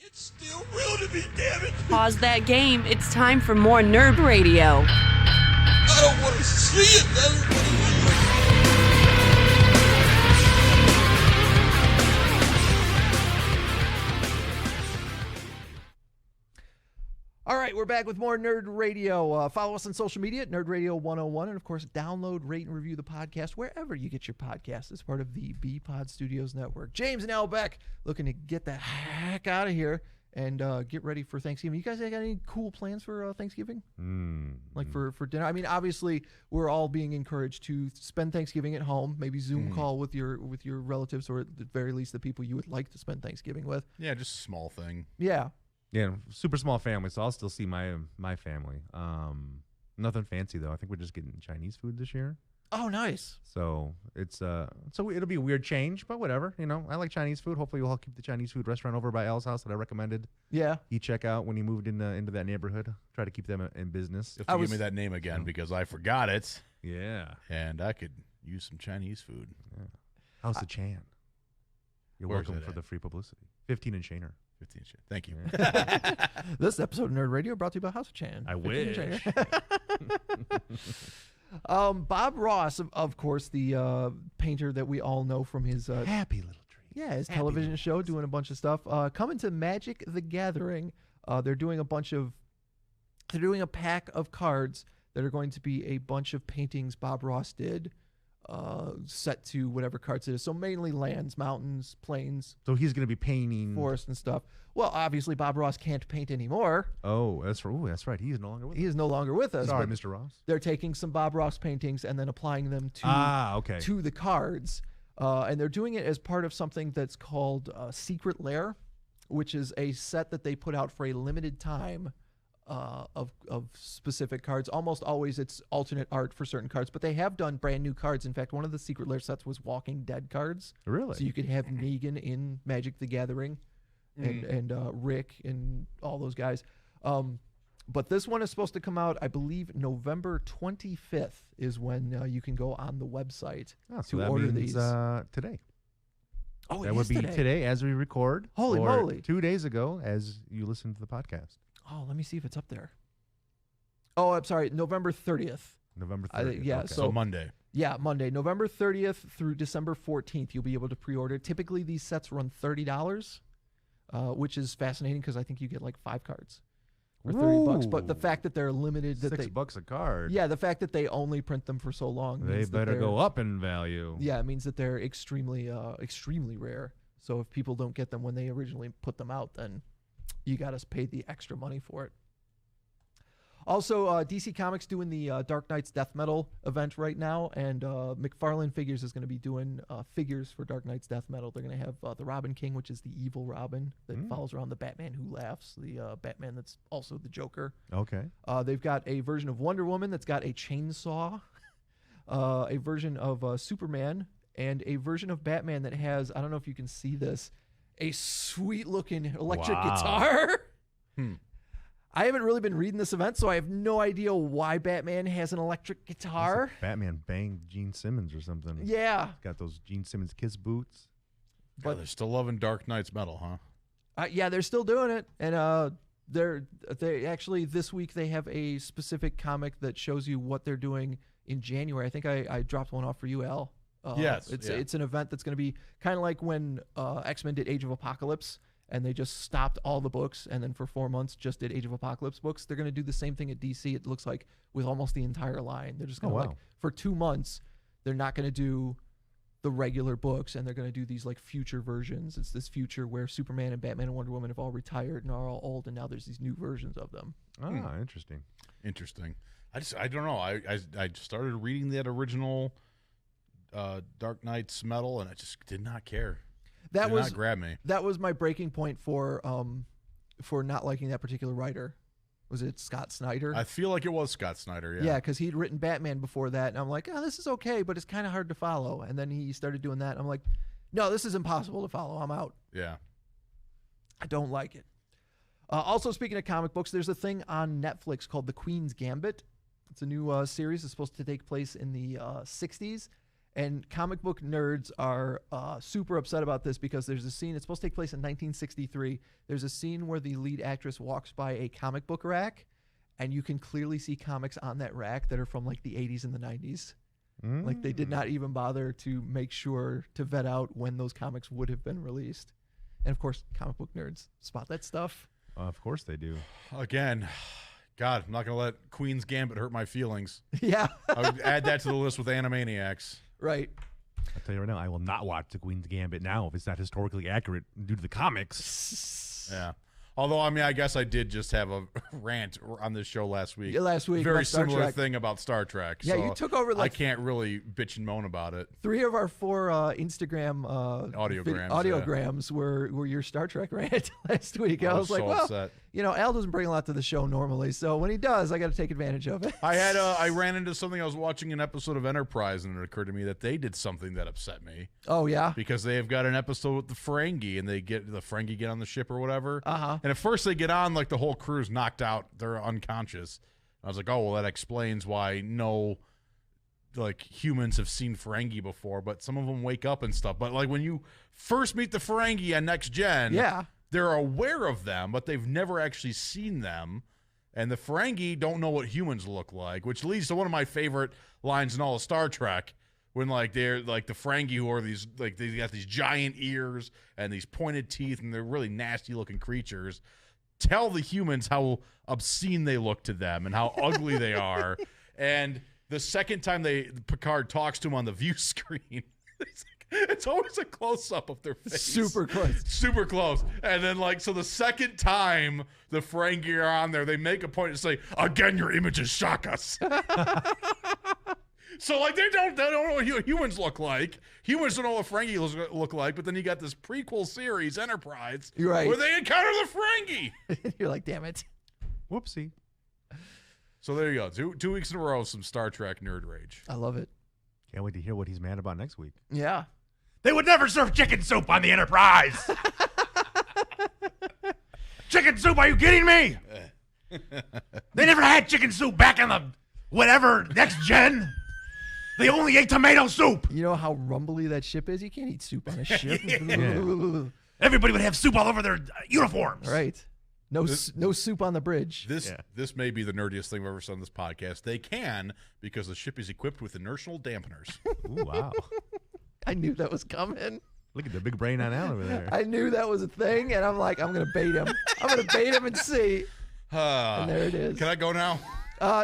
It's still real to me, damn it! Pause that game. It's time for more Nerd Radio. I don't want to see it! All right, we're back with more Nerd Radio. Follow us on social media at Nerd Radio 101. And, of course, download, rate, and review the podcast wherever you get your podcasts as part of the B-Pod Studios Network. James and Al Beck looking to get the heck out of here and get ready for Thanksgiving. You guys got any cool plans for Thanksgiving? Like for dinner? I mean, obviously, we're all being encouraged to spend Thanksgiving at home, maybe Zoom call with your relatives, or at the very least the people you would like to spend Thanksgiving with. Yeah, just a small thing. Yeah. Yeah, super small family, so I'll still see my family. Nothing fancy though. I think we're just getting Chinese food this year. Oh, nice. So it's so it'll be a weird change, but whatever. You know, I like Chinese food. Hopefully, we'll keep the Chinese food restaurant over by Al's house that I recommended. Yeah. He check out when he moved into that neighborhood. Try to keep them in business. You have to give me that name again because I forgot it. Yeah. And I could use some Chinese food. Yeah. House of Chan. You're welcome for the free publicity. 15 and Shaner. 15 shit. Thank you. Yeah. This episode of Nerd Radio brought to you by House of Chan. I wish. Bob Ross, of course, the painter that we all know from his Happy Little Tree. Yeah, his Happy television show, doing a bunch of stuff. Coming to Magic the Gathering, they're doing a pack of cards that are going to be a bunch of paintings Bob Ross did. Set to whatever cards it is. So mainly lands, mountains, plains. So he's going to be painting forest and stuff. Well, obviously Bob Ross can't paint anymore. Oh, that's right. He is no longer with us. He is no longer with us. Sorry, Mr. Ross. They're taking some Bob Ross paintings and then applying them to the cards. And they're doing it as part of something that's called Secret Lair, which is a set that they put out for a limited time. Of specific cards. Almost always it's alternate art for certain cards, but they have done brand new cards. In fact, one of the Secret Lair sets was Walking Dead cards. Really? So you could have Negan in Magic the Gathering and Rick and all those guys. But this one is supposed to come out, I believe, November 25th is when you can go on the website to order these. Today. Oh, that would be today as we record. Holy moly. 2 days ago as you listen to the podcast. Oh, let me see if it's up there. Oh, I'm sorry, November 30th. November 30th. Yeah, okay. So Monday. Yeah, Monday. November 30th through December 14th, you'll be able to pre-order. Typically, these sets run $30, which is fascinating because I think you get like 5 cards for $30. But the fact that they're limited, that $6 a card. Yeah, the fact that they only print them for so long, they better go up in value. Yeah, it means that they're extremely rare. So if people don't get them when they originally put them out, then you got to pay the extra money for it. Also, DC Comics doing the Dark Knight's Death Metal event right now, and McFarlane Figures is going to be doing figures for Dark Knight's Death Metal. They're going to have the Robin King, which is the evil Robin that follows around the Batman Who Laughs, the Batman that's also the Joker. Okay. They've got a version of Wonder Woman that's got a chainsaw, a version of Superman, and a version of Batman that has, I don't know if you can see this, a sweet-looking electric guitar. I haven't really been reading this event, so I have no idea why Batman has an electric guitar. Batman banged Gene Simmons or something. Yeah. Got those Gene Simmons Kiss boots. But they're still loving Dark Knight's metal, huh? Yeah, they're still doing it. And they actually, this week, they have a specific comic that shows you what they're doing in January. I think I dropped one off for you, Al. Yes. It's an event that's going to be kind of like when X-Men did Age of Apocalypse, and they just stopped all the books, and then for 4 months just did Age of Apocalypse books. They're going to do the same thing at DC, it looks like, with almost the entire line. They're just going to, like, for 2 months, they're not going to do the regular books, and they're going to do these, like, future versions. It's this future where Superman and Batman and Wonder Woman have all retired and are all old, and now there's these new versions of them. Interesting. I don't know. I started reading that original Dark Knight's metal, and I just did not care. That did not grab me. That was my breaking point for not liking that particular writer. Was it Scott Snyder? I feel like it was Scott Snyder, yeah. Yeah, because he'd written Batman before that, and I'm like, oh, this is okay, but it's kind of hard to follow. And then he started doing that, and I'm like, no, this is impossible to follow. I'm out. Yeah. I don't like it. Also, speaking of comic books, there's a thing on Netflix called The Queen's Gambit. It's a new series. It's supposed to take place in the 60s. And comic book nerds are super upset about this because there's a scene, it's supposed to take place in 1963. There's a scene where the lead actress walks by a comic book rack, and you can clearly see comics on that rack that are from like the 80s and the 90s. Like they did not even bother to make sure to vet out when those comics would have been released. And of course, comic book nerds spot that stuff. Of course they do. Again, God, I'm not going to let Queen's Gambit hurt my feelings. Yeah. I would add that to the list with Animaniacs. Right. I'll tell you right now, I will not watch the Queen's Gambit now if it's not historically accurate due to the comics. Yeah. Although, I mean, I guess I did just have a rant on this show last week. Yeah, last week. Very similar thing about Star Trek. Yeah, so you took over I can't really bitch and moan about it. 3 of our 4 Instagram audiograms were your Star Trek rant last week. I was like, well, upset. Al doesn't bring a lot to the show normally, so when he does, I got to take advantage of it. I ran into something. I was watching an episode of Enterprise, and it occurred to me that they did something that upset me. Oh, yeah? Because they have got an episode with the Ferengi, and the Ferengi get on the ship or whatever. Uh-huh. And at first they get on, like the whole crew's knocked out. They're unconscious. I was like, oh, well, that explains why no humans have seen Ferengi before, but some of them wake up and stuff. But like when you first meet the Ferengi on Next Gen, yeah, they're aware of them, but they've never actually seen them. And the Ferengi don't know what humans look like, which leads to one of my favorite lines in all of Star Trek, when they're like the Ferengi, who are these they got these giant ears and these pointed teeth, and they're really nasty looking creatures, tell the humans how obscene they look to them and how ugly they are. And the second time Picard talks to him on the view screen, it's always a close-up of their face. Super close. Super close. And then, so the second time the Ferengi are on there, they make a point to say, again, your images shock us. So, they don't know what humans look like. Humans don't know what Ferengi look like, but then you got this prequel series, Enterprise, right, where they encounter the Ferengi. You're like, damn it. Whoopsie. So there you go. 2 weeks in a row of some Star Trek nerd rage. I love it. Can't wait to hear what he's mad about next week. Yeah. They would never serve chicken soup on the Enterprise. Chicken soup? Are you kidding me? They never had chicken soup back in the whatever Next Gen. They only ate tomato soup. You know how rumbly that ship is? You can't eat soup on a ship. Yeah. Everybody would have soup all over their uniforms. Right. No soup on the bridge. This may be the nerdiest thing I've ever said on this podcast. They can, because the ship is equipped with inertial dampeners. Ooh, wow. I knew that was coming. Look at the big brain on Al over there. I knew that was a thing, and I'm like, I'm going to bait him. I'm going to bait him and see. And there it is. Can I go now?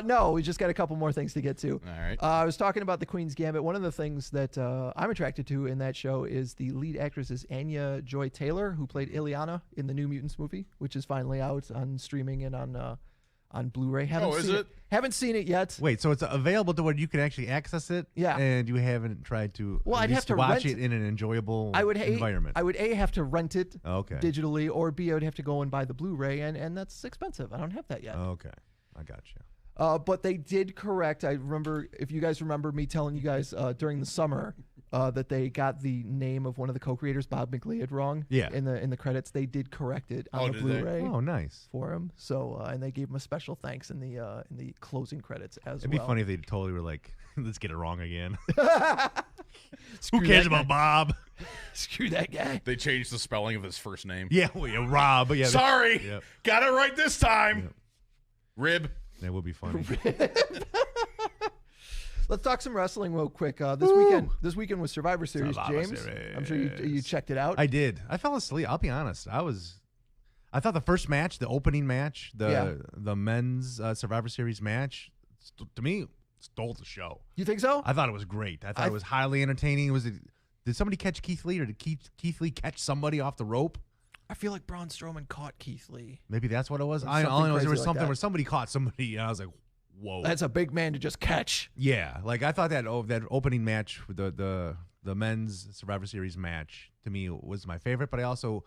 No, we just got a couple more things to get to. All right. I was talking about the Queen's Gambit. One of the things that I'm attracted to in that show is the lead actress is Anya Joy-Taylor, who played Ileana in the New Mutants movie, which is finally out on streaming and on Blu-ray. Haven't seen it yet. Wait, so it's available to where you can actually access it? Yeah. And you haven't tried to I'd have to watch rent it in an environment? I would have to rent it okay. digitally, or B, I would have to go and buy the Blu-ray, and that's expensive. I don't have that yet. Okay. I got you. But they did correct. I remember, if you guys remember me telling you guys during the summer that they got the name of one of the co-creators, Bob McLeod, wrong. Yeah. In the credits, they did correct it on the Blu-ray. Oh, nice. For him. So and they gave him a special thanks in the closing credits as well. It'd be funny if they totally were like, let's get it wrong again. Who cares about Bob? Screw that guy. They changed the spelling of his first name. Yeah, Rob. Yeah. Sorry. Yep. Got it right this time. Yep. Rib. That would be funny. Let's talk some wrestling real quick. This weekend was Survivor Series, James. I'm sure you checked it out. I did. I fell asleep. I'll be honest. I thought the first match, the opening match, the men's Survivor Series match, to me, stole the show. You think so? I thought it was great. I thought it was highly entertaining. Did somebody catch Keith Lee, or did Keith Lee catch somebody off the rope? I feel like Braun Strowman caught Keith Lee. Maybe that's what it was. All I know is there was something where somebody caught somebody, and I was like, whoa. That's a big man to just catch. Yeah. I thought that opening match, the men's Survivor Series match, to me was my favorite, but I also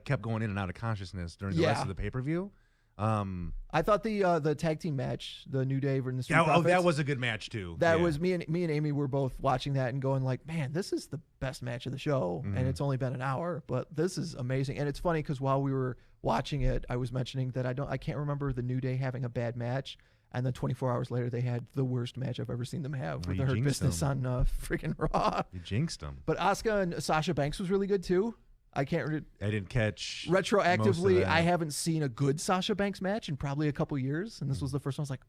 kept going in and out of consciousness during the rest of the pay-per-view. I thought the tag team match, the New Day versus the Street Profits, that was a good match too. That was me and Amy were both watching that and going like, man, this is the best match of the show, and it's only been an hour, but this is amazing. And it's funny because while we were watching it, I was mentioning that I can't remember the New Day having a bad match. And then 24 hours later, they had the worst match I've ever seen them have with you the Hurt jinxed Business them. on freaking Raw. You jinxed them. But Asuka and Sasha Banks was really good too. I can't I didn't catch most of retroactively. that. I haven't seen a good Sasha Banks match in probably a couple years, and this was the first one. I was like,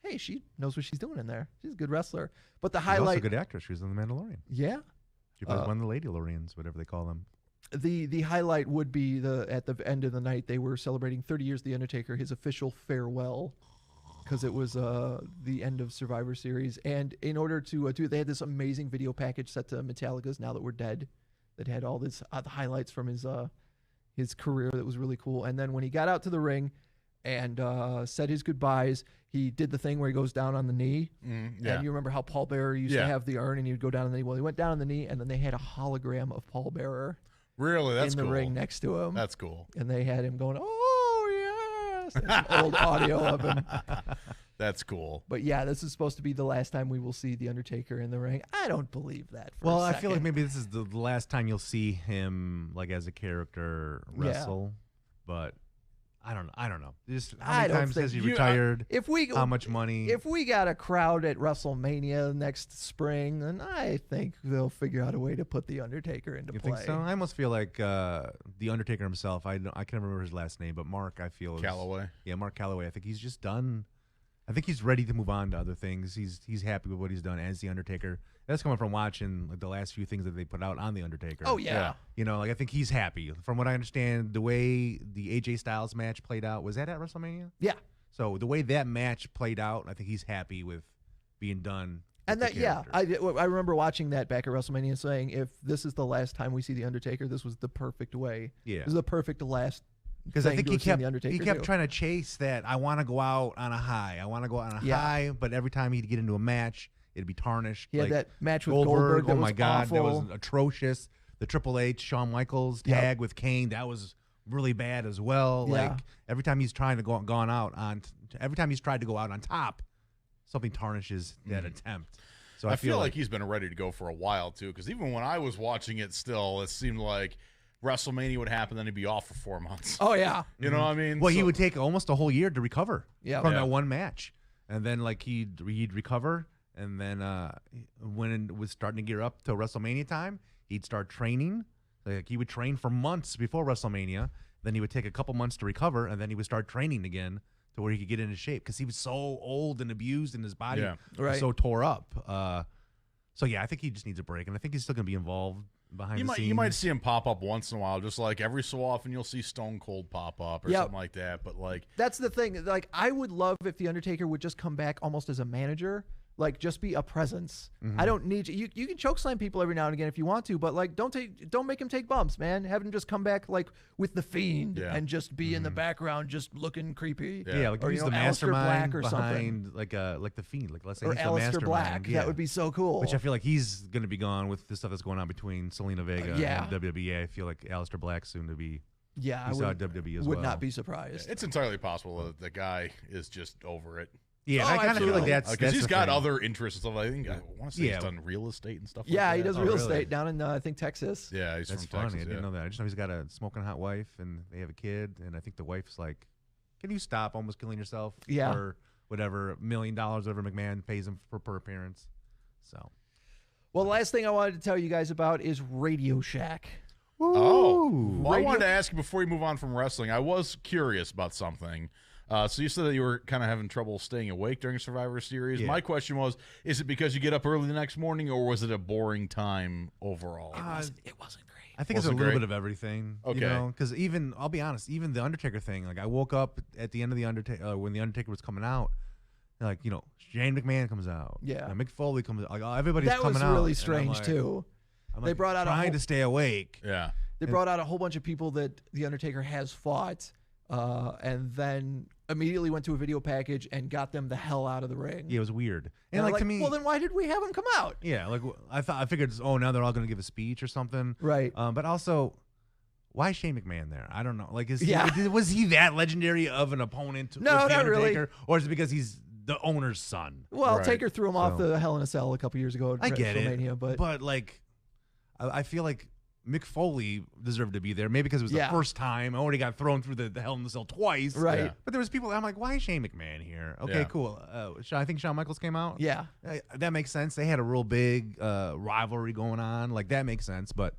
"Hey, she knows what she's doing in there. She's a good wrestler." But the She's also highlight, a good actress. She was on The Mandalorian. yeah, She plays one of the Lady Lorians, whatever they call them. the highlight would be at the end of the night they were celebrating 30 years of The Undertaker, his official farewell, because it was the end of Survivor Series. And in order to do it, they had this amazing video package set to Metallica's "Now That We're Dead" that had all this the highlights from his career that was really cool. And then when he got out to the ring and said his goodbyes, he did the thing where he goes down on the knee. Yeah. And you remember how Paul Bearer used to have the urn and he would go down on the knee. Well, he went down on the knee, and then they had a hologram of Paul Bearer Really? That's in the cool. ring next to him. That's cool. And they had him going, "Oh, yes." There's some old audio of him. That's cool. But yeah, this is supposed to be the last time we will see The Undertaker in the ring. I don't believe that for Well, a I feel like second. maybe this is the last time you'll see him like as a character wrestle, but I don't know. Just how I many don't times think has he you- retired? If we How much money? If we got a crowd at WrestleMania next spring, then I think they'll figure out a way to put The Undertaker into You play. think so? I almost feel like the Undertaker himself. I can't remember his last name, but Mark. I feel is- Calloway. Yeah, Mark Calloway. I think he's just done. I think he's ready to move on to other things. He's happy with what he's done as the Undertaker. That's coming from watching like the last few things that they put out on the Undertaker. Oh yeah. You know, like I think he's happy. From what I understand, the way the AJ Styles match played out, was that at WrestleMania? Yeah. So the way that match played out, I think he's happy with being done. And with that, the yeah, character. I remember watching that back at WrestleMania, saying if this is the last time we see The Undertaker, this was the perfect way. Yeah. This is the perfect last. Because I thing think to he have seen kept The Undertaker he kept do. trying to chase that. I want to go out on a high. I want to go out on a Yeah. high. But every time he'd get into a match, it'd be tarnished. He had like that match with Goldberg that oh my was God, that awful. was atrocious. The Triple H Shawn Michaels Yep. tag with Kane, that was really bad as well. Yeah. Like every time he's trying to every time he's tried to go out on top, something tarnishes that attempt. So I feel like he's been ready to go for a while too, because even when I was watching it, still it seemed like WrestleMania would happen, then he'd be off for 4 months. Oh yeah. You know what I mean? well, he So- would take almost a whole year to recover Yeah. from Yeah. that one match, and then like he'd recover, and then when it was starting to gear up to WrestleMania time, he'd start training. Like he would train for months before WrestleMania, then he would take a couple months to recover, and then he would start training again to where he could get into shape because he was so old and abused, and his body Yeah. was Right. so tore up. So yeah, I think he just needs a break, and I think he's still going to be involved behind the scenes. You might see him pop up once in a while, just like every so often you'll see Stone Cold pop up or Yep. something like that. But like, That's the thing. Like, I would love if The Undertaker would just come back almost as a manager, like just be a presence. I don't need you. You can chokeslam people every now and again if you want to, but like don't make him take bumps, man. Have him just come back like with the Fiend Yeah. and just be in the background, just looking creepy. Yeah, like or, he's you know, the Aleister mastermind Black or something. behind like the Fiend. Like let's say Or he's the Aleister mastermind. Black. Yeah. That would be so cool. Which I feel like he's going to be gone with the stuff that's going on between Selena Vega yeah. and WWE. I feel like Aleister Black's soon to be. yeah, I He's out would, of WWE as would well. not be surprised. it's entirely possible that the guy is just over it. Yeah, Oh, and I kind of feel like absolutely. that's Because he's the got thing. other interests and stuff. I think I want to say Yeah. he's done real estate and stuff. Yeah, like he that. does Oh, real really? estate down in I think Texas. Yeah, he's That's from funny. Texas. I didn't yeah. know that. I just know he's got a smoking hot wife, and they have a kid, and I think the wife's like, "Can you stop almost killing yourself?" Yeah. Or whatever, $1 million, whatever McMahon pays him per appearance. So. Well, the last thing I wanted to tell you guys about is Radio Shack. Oh, well, I Radio- wanted to ask you before you move on from wrestling. I was curious about something. So you said that you were kind of having trouble staying awake during Survivor Series. Yeah. My question was, is it because you get up early the next morning, or was it a boring time overall? It wasn't great. I think it's a Wasn't little great? bit of everything. Okay. You know, because even I'll be honest, even the Undertaker thing. Like I woke up at the end of the Undertaker when the Undertaker was coming out. Like Shane McMahon comes out. Yeah. Mick Foley comes out. Like everybody's That was coming out. really and I'm strange like- too. I'm They like brought out a trying whole- to stay awake. Yeah. They brought out a whole bunch of people that The Undertaker has fought, and then immediately went to a video package and got them the hell out of the ring. Yeah, it was weird. And And like like, to me, well, then why did we have him come out? yeah, like I figured, now they're all going to give a speech or something. Right. But also, why is Shane McMahon there? I don't know. Like, Yeah. was he that legendary of an opponent No, with the not really. Undertaker, or is it because he's the owner's son? Well, Right. Taker threw him off So- the Hell in a Cell a couple years ago at I get WrestleMania, it, but like, I feel like Mick Foley deserved to be there, maybe because it was the first time. I already got thrown through the Hell in the Cell twice. Right. Yeah. But there was people, I'm like, why is Shane McMahon here? Okay, Yeah. cool. I think Shawn Michaels came out. Yeah. That makes sense. They had a real big rivalry going on. Like, that makes sense. But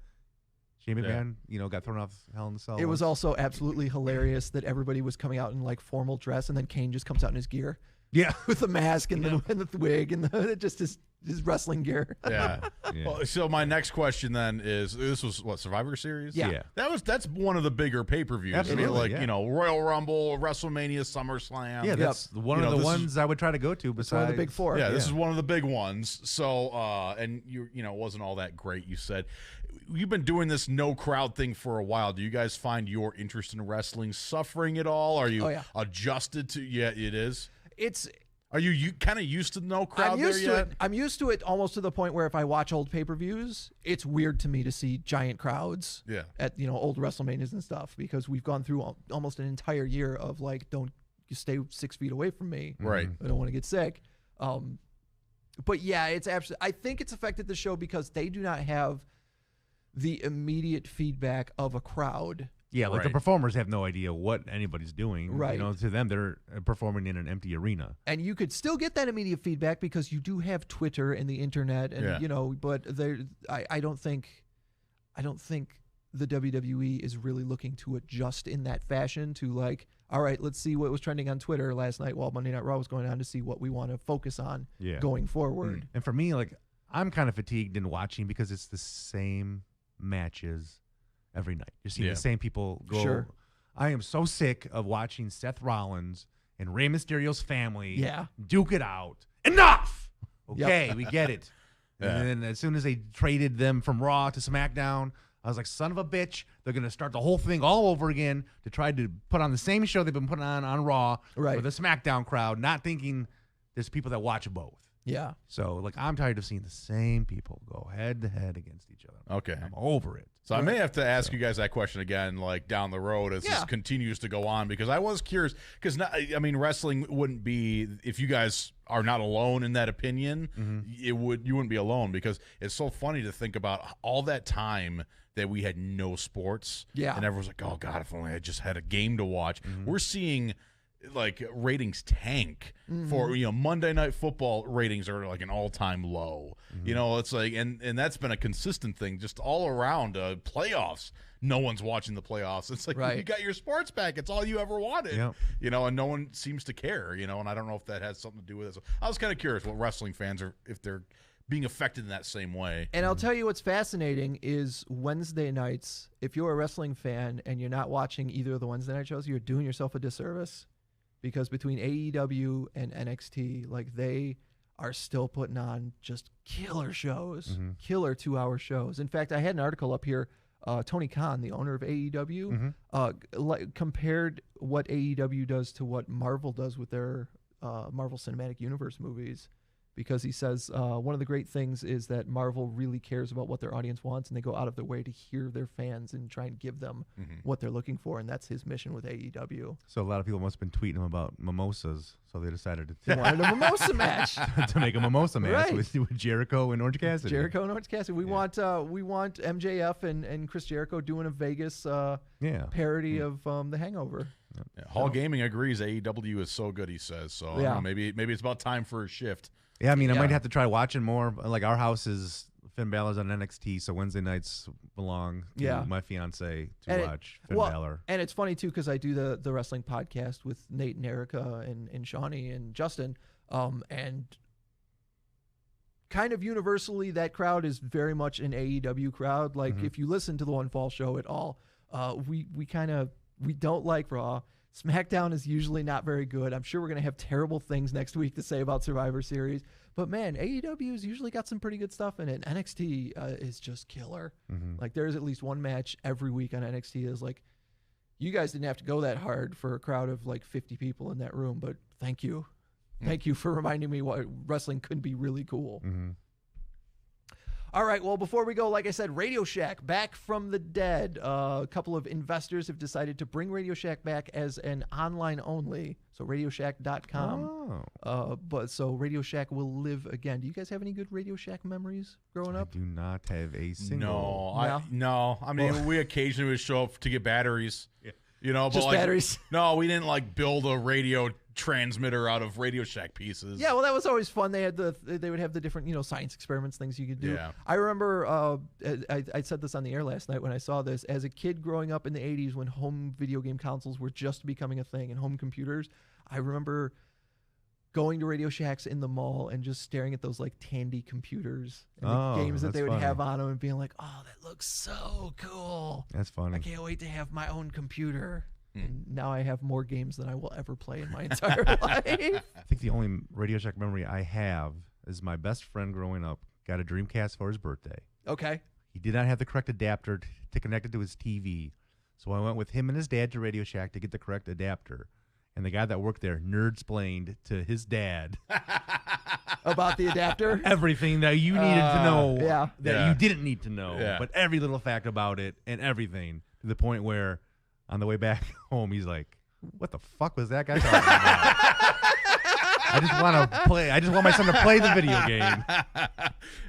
Shane McMahon, got thrown off Hell in the Cell. It was also absolutely hilarious that everybody was coming out in like formal dress, and then Kane just comes out in his gear. Yeah. With the mask and the wig and just his wrestling gear. Yeah. Yeah. Well, so my next question then is, this was what, Survivor Series? Yeah. That's one of the bigger pay-per-views. Absolutely, I mean, Royal Rumble, WrestleMania, SummerSlam. Yeah, that's one of the ones I would try to go to besides one of the big four. Yeah, this is one of the big ones. So, and it wasn't all that great, you said. You've been doing this no crowd thing for a while. Do you guys find your interest in wrestling suffering at all? Are you adjusted to? Yeah, it is. Are you kind of used to no crowd there yet? I'm used to it almost to the point where if I watch old pay-per-views, it's weird to me to see giant crowds at old WrestleManias and stuff, because we've gone through almost an entire year of like, don't you stay 6 feet away from me. Right. I don't want to get sick. But yeah, it's absolutely. I think it's affected the show because they do not have the immediate feedback of a crowd. Yeah, like the Right. performers have no idea what anybody's doing. Right. To them, they're performing in an empty arena. And you could still get that immediate feedback because you do have Twitter and the internet, and but I don't think the WWE is really looking to adjust in that fashion to like, all right, let's see what was trending on Twitter last night while Monday Night Raw was going on to see what we want to focus on going forward. And for me, like, I'm kind of fatigued in watching because it's the same matches every night. You're seeing the same people go. Sure. I am so sick of watching Seth Rollins and Rey Mysterio's family duke it out. Enough! Okay, we get it. And then as soon as they traded them from Raw to SmackDown, I was like, son of a bitch, they're going to start the whole thing all over again to try to put on the same show they've been putting on Raw with a SmackDown crowd, not thinking there's people that watch both. Yeah. So, like, I'm tired of seeing the same people go head to head against each other. Okay. I'm over it. So I may have to ask you guys that question again, like down the road as this continues to go on, because I was curious. Because wrestling wouldn't be, if you guys are not alone in that opinion, you wouldn't be alone, because it's so funny to think about all that time that we had no sports. Yeah. And everyone's like, oh God, if only I just had a game to watch. We're seeing like ratings tank for Monday Night Football. Ratings are like an all-time low. It's like, and that's been a consistent thing just all around playoffs. No one's watching the playoffs. It's like, you got your sports back, it's all you ever wanted. And no one seems to care. And I don't know if that has something to do with it. So I was kind of curious what wrestling fans are, if they're being affected in that same way. And I'll tell you what's fascinating is Wednesday nights. If you're a wrestling fan and you're not watching either of the Wednesday night shows, you're doing yourself a disservice. Because between AEW and NXT, like, they are still putting on just killer shows, killer 2-hour shows. In fact, I had an article up here. Tony Khan, the owner of AEW, compared what AEW does to what Marvel does with their Marvel Cinematic Universe movies. Because he says one of the great things is that Marvel really cares about what their audience wants, and they go out of their way to hear their fans and try and give them what they're looking for, and that's his mission with AEW. So a lot of people must have been tweeting him about mimosas, so they decided to They wanted a mimosa match. to make a mimosa match with Jericho and Orange Cassidy. Jericho and Orange Cassidy. We want MJF and Chris Jericho doing a Vegas parody of The Hangover. Hall Gaming agrees AEW is so good, he says. So I don't know, maybe it's about time for a shift. Yeah, I mean, I might have to try watching more. Like, our house is Finn Balor's on NXT, so Wednesday nights belong to my fiance to watch Finn Balor. And it's funny, too, because I do the wrestling podcast with Nate and Erica and Shawnee and Justin, and kind of universally, that crowd is very much an AEW crowd. Like, if you listen to the One Fall show at all, we don't like Raw. SmackDown is usually not very good. I'm sure we're going to have terrible things next week to say about Survivor Series. But, man, AEW's usually got some pretty good stuff in it. NXT is just killer. Like, there's at least one match every week on NXT that's like, you guys didn't have to go that hard for a crowd of like 50 people in that room, but thank you. Thank you for reminding me why wrestling could be really cool. All right, well, before we go, like I said, Radio Shack, back from the dead. A couple of investors have decided to bring Radio Shack back as an online only, so radioshack.com. So Radio Shack will live again. Do you guys have any good Radio Shack memories growing up? I do not have a single. No. I mean, we occasionally would show up to get batteries. Yeah. You know, but Just batteries? No, we didn't like build a radio transmitter out of Radio Shack pieces. Yeah, well, that was always fun. They would have the different, science experiments, things you could do. Yeah. I remember, I said this on the air last night when I saw this. As a kid growing up in the 80s when home video game consoles were just becoming a thing and home computers, I remember going to Radio Shacks in the mall and just staring at those like Tandy computers and the games that they would have on them and being like, oh, that looks so cool. That's funny. I can't wait to have my own computer. And now I have more games than I will ever play in my entire life. I think the only Radio Shack memory I have is my best friend growing up got a Dreamcast for his birthday. Okay. He did not have the correct adapter to connect it to his TV. So I went with him and his dad to Radio Shack to get the correct adapter. And the guy that worked there nerd-splained to his dad About the adapter? everything that you needed to know that you didn't need to know. Yeah. But every little fact about it and everything to the point where on the way back home, he's like, what the fuck was that guy talking about? I just want to play. I just want my son to play the video game.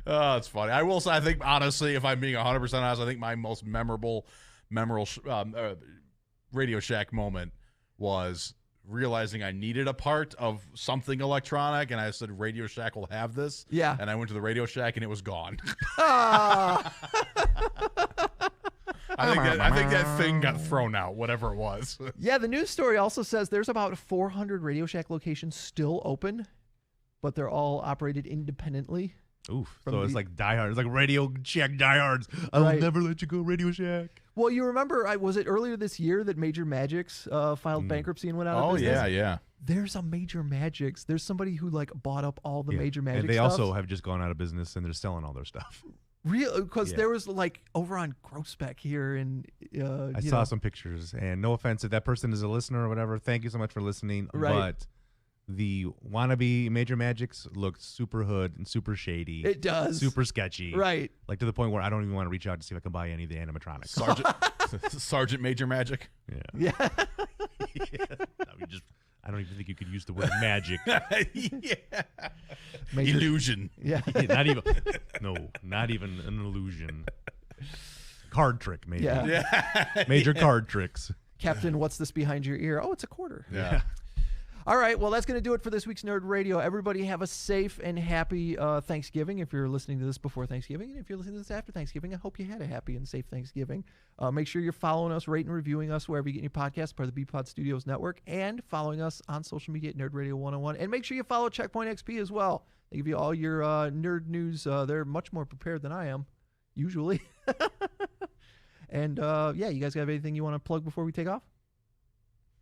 Oh, it's funny. I will say, I think, honestly, if I'm being 100% honest, I think my most memorable Radio Shack moment was realizing I needed a part of something electronic, and I said, Radio Shack will have this. Yeah. And I went to the Radio Shack, and it was gone. I think that thing got thrown out, whatever it was. Yeah, the news story also says there's about 400 Radio Shack locations still open, but they're all operated independently. Oof. So it's like Die Hard. It's like Radio Shack diehards. I will never let you go, Radio Shack. Well, you remember, was it earlier this year that Major Magics filed bankruptcy and went out of business? Yeah. There's a Major Magics. There's somebody who bought up all the Major Magic And they stuff. also have just gone out of business and they're selling all their stuff. Real, because there was over on Grossbeck here, and I saw some pictures. And no offense if that person is a listener or whatever, thank you so much for listening. Right. But the wannabe Major Magics looked super hood and super shady. It does. Super sketchy. Right. Like to the point where I don't even want to reach out to see if I can buy any of the animatronics. Sergeant Major Magic. Yeah. I don't even think you could use the word magic. Illusion. Yeah. Not even an illusion. Card trick, maybe. Yeah. Major card tricks. Captain, what's this behind your ear? Oh, it's a quarter. Yeah. All right, well, that's going to do it for this week's Nerd Radio. Everybody have a safe and happy Thanksgiving if you're listening to this before Thanksgiving. And if you're listening to this after Thanksgiving, I hope you had a happy and safe Thanksgiving. Make sure you're following us, rating and reviewing us wherever you get your podcasts, part of the BPod Studios Network, and following us on social media at Nerd Radio 101. And make sure you follow Checkpoint XP as well. They give you all your nerd news. They're much more prepared than I am, usually. And, you guys have anything you want to plug before we take off?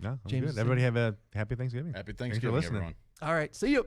No, I'm James, good. Everybody have a happy Thanksgiving. Happy Thanks for Thanksgiving, listening. everyone. All right, see you.